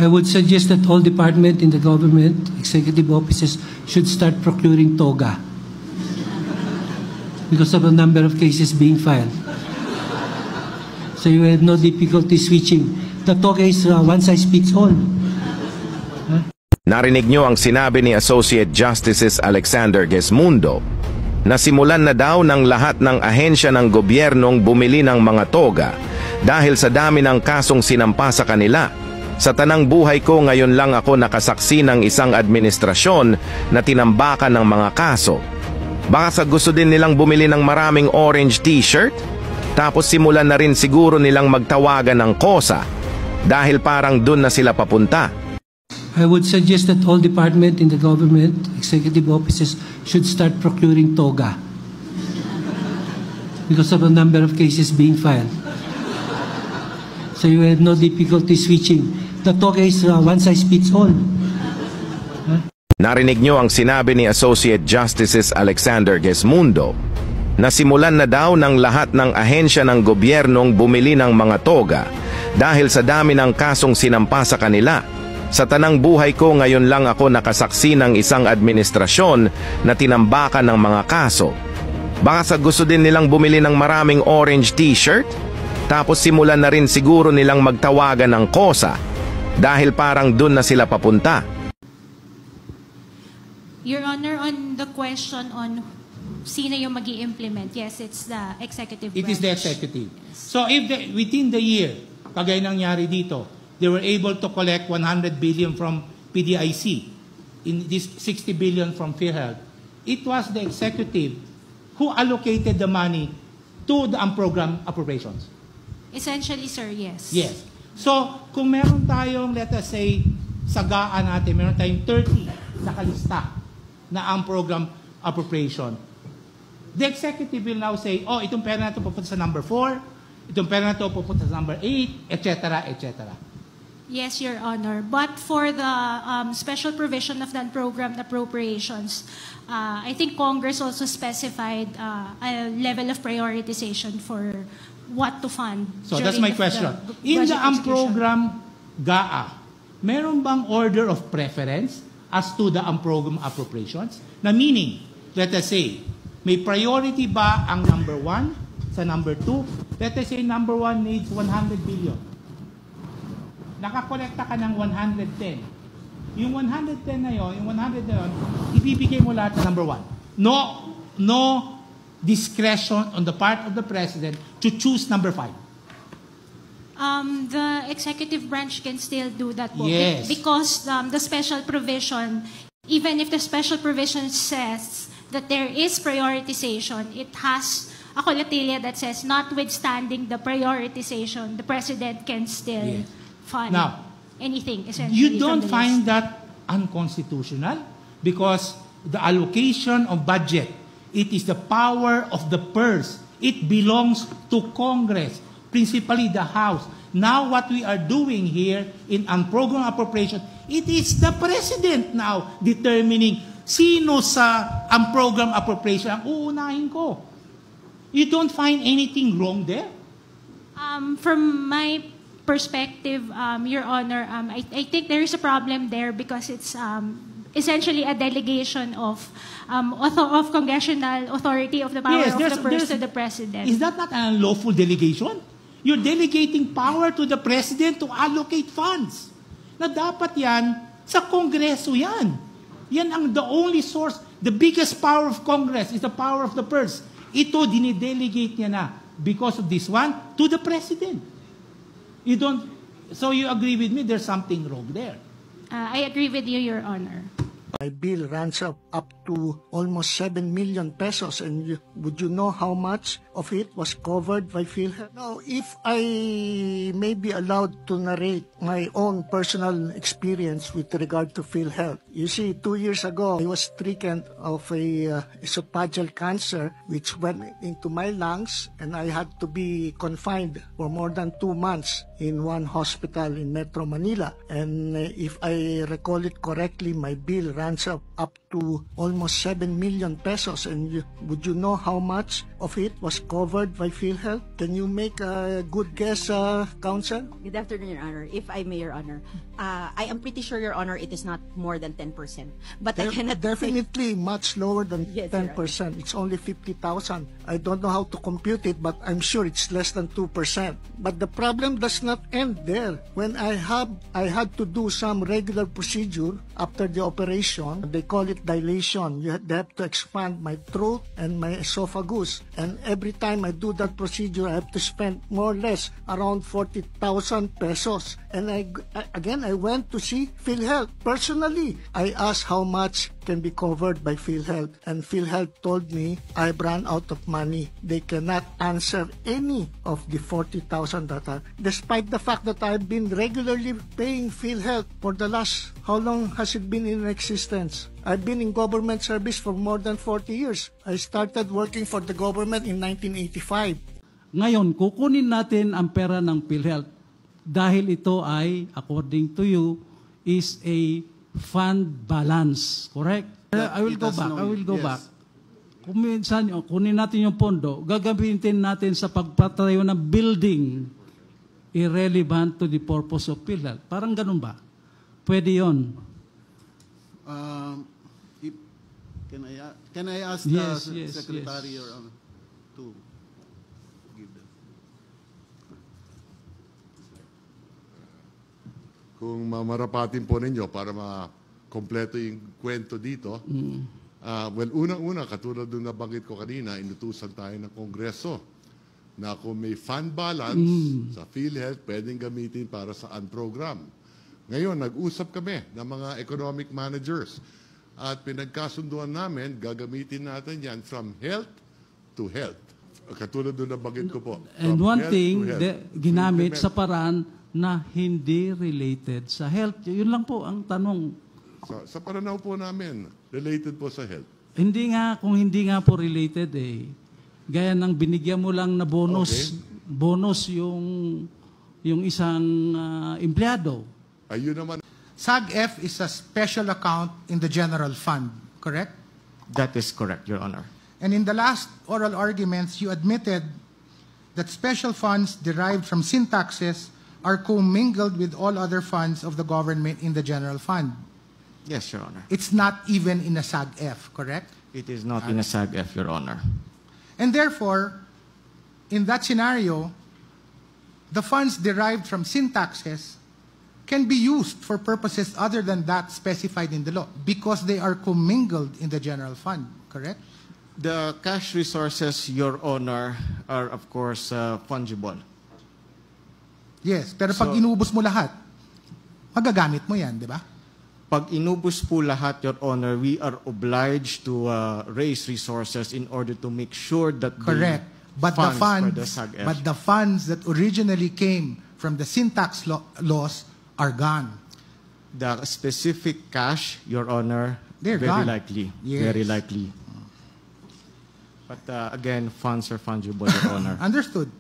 I would suggest that all department in the government, executive offices, should start procuring toga because of the number of cases being filed. So you have no difficulty switching. The toga is one size fits all. Narinig nyo ang sinabi ni Associate Justices Alexander Gesmundo na simulan na daw ng lahat ng ahensya ng gobyernong bumili ng mga toga dahil sa dami ng kasong sinampa sa kanila. Sa tanang buhay ko ngayon lang ako nakasaksi ng isang administrasyon na tinambakan ng mga kaso. Baka sa gusto din nilang bumili ng maraming orange t-shirt? Tapos simulan na rin siguro nilang magtawagan ng kosa dahil parang dun na sila papunta. I would suggest that all department in the government, executive offices, should start procuring toga because of the number of cases being filed. So you have no difficulty switching. The toga is one size fits all. Narinig nyo ang sinabi ni Associate Justices Alexander Gesmundo na simulan na daw ng lahat ng ahensya ng gobyernong bumili ng mga toga dahil sa dami ng kasong sinampa sa kanila. Sa tanang buhay ko ngayon lang ako nakasaksi ng isang administrasyon na tinambakan ng mga kaso. Baka sa gusto din nilang bumili ng maraming orange t-shirt? Tapos simulan na rin siguro nilang magtawagan ng kosa dahil parang dun na sila papunta. Your Honor, on the question on sino yung mag-i-implement, yes, it's the executive branch. It is the executive. Yes. So if within the year, kagaya nangyari dito, they were able to collect 100 billion from PDIC, in this 60 billion from PhilHealth. It was the executive who allocated the money to the unprogrammed appropriations. Essentially, sir, yes. Yes. So, kung meron tayong, let us say, sagaan natin, meron tayong 30 nakalista na unprogrammed appropriation. The executive will now say, oh, itong pera na ito pupunta sa number 4, itong pera na ito pupunta sa number 8, etc., etc. Yes, Your Honor. But for the special provision of the unprogrammed appropriations, I think Congress also specified a level of prioritization for what to fund. So that's my question. In the unprogrammed GAA, meron bang order of preference as to the unprogrammed appropriations? Na meaning, let us say, may priority ba ang number 1 sa number 2? Let us say number 1 needs 100 billion. Nakakolekta ka ng 110. Yung 110 na yun, ibibigay mo lahat sa number 1. No discretion on the part of the President to choose number 5. The executive branch can still do that po. Yes. Because the special provision, even if the special provision says that there is prioritization, it has a collatilla that says notwithstanding the prioritization, the President can still fund anything essentially. You don't find that unconstitutional because the allocation of budget, it is the power of the purse. It belongs to Congress, principally the House. Now what we are doing here in unprogrammed appropriation, it is the President now determining sino sa unprogrammed appropriation ang uunahin ko. You don't find anything wrong there? From my perspective, Your Honor, I think there is a problem there because it's essentially a delegation of congressional authority of the power of the purse to the President. Is that not an unlawful delegation? You're delegating power to the President to allocate funds. Na dapat yan, sa Kongreso yan. Yan ang the only source, the biggest power of Congress is the power of the purse. Ito, dinidelegate niya na because of this one to the President. You don't, so you agree with me there's something wrong there? I agree with you, Your Honor. My bill runs up to almost 7 million pesos, and would you know how much of it was covered by PhilHealth? Now, if I may be allowed to narrate my own personal experience with regard to PhilHealth. You see, 2 years ago, I was stricken of a esophageal cancer which went into my lungs, and I had to be confined for more than 2 months in one hospital in Metro Manila. And if I recall it correctly, my bill runs up to almost 7 million pesos. And would you know how much of it was covered by PhilHealth? Can you make a good guess, Counsel? Good afternoon, Your Honor. If I may, Your Honor, I am pretty sure, Your Honor, it is not more than 10%. But I cannot Definitely much lower than Yes, Your 10%. It's only 50,000. I don't know how to compute it, but I'm sure it's less than 2%. But the problem does not end there. When I had to do some regular procedure after the operation, they call it dilation. They have to expand my throat and my esophagus. And every time I do that procedure, I have to spend more or less around 40,000 pesos. And I went to see PhilHealth. Personally, I asked how much can be covered by PhilHealth. And PhilHealth told me I've run out of money. They cannot answer any of the 40,000 that despite the fact that I've been regularly paying PhilHealth for the last, how long has it been in existence? I've been in government service for more than 40 years. I started working for the government in 1985. Ngayon, kukunin natin ang pera ng PhilHealth dahil ito ay, according to you, is a fund balance. Correct? I will go back. Kung minsan, kunin natin yung pondo, gagamitin natin sa pagpatayo ng building irrelevant to the purpose of PhilHealth. Parang ganun ba? Pwede yun. Can I ask Yes, the yes, Secretary yes. to give them? Kung mamarapatin po ninyo para makompleto yung kwento dito, well, unang-una, katulad ng nabanggit ko kanina, inutusan tayo ng Kongreso na kung may fund balance sa PhilHealth, pwedeng gamitin para sa program. Ngayon, nag-usap kami ng mga economic managers at pinagkasunduan namin, gagamitin natin yan from health to health. Katulad ng nabanggit ko po. And one thing, ginamit sa paraan na hindi related sa health. Yun lang po ang tanong. Sa pananaw po namin, related po sa health. Kung hindi nga po related gaya ng binigyan mo lang na bonus, bonus yung isang empleyado. Ayun naman. SAG-F is a special account in the general fund, correct? That is correct, Your Honor. And in the last oral arguments, you admitted that special funds derived from sin taxes are commingled with all other funds of the government in the general fund. Yes, Your Honor. It's not even in a SAG-F, correct? It is not in a SAG-F, Your Honor. And therefore, in that scenario, the funds derived from sin taxes can be used for purposes other than that specified in the law because they are commingled in the general fund, correct? The cash resources, Your Honor, are of course fungible. Yes, pero pag inubos mo lahat, magagamit mo yan, di ba? Pag inubos po lahat, Your Honor, we are obliged to raise resources in order to make sure that correct. But the funds that originally came from the sin tax laws are gone. The specific cash, Your Honor, they're very gone. likely. Yes. Very likely. But again, funds are fungible, Your Honor. Understood.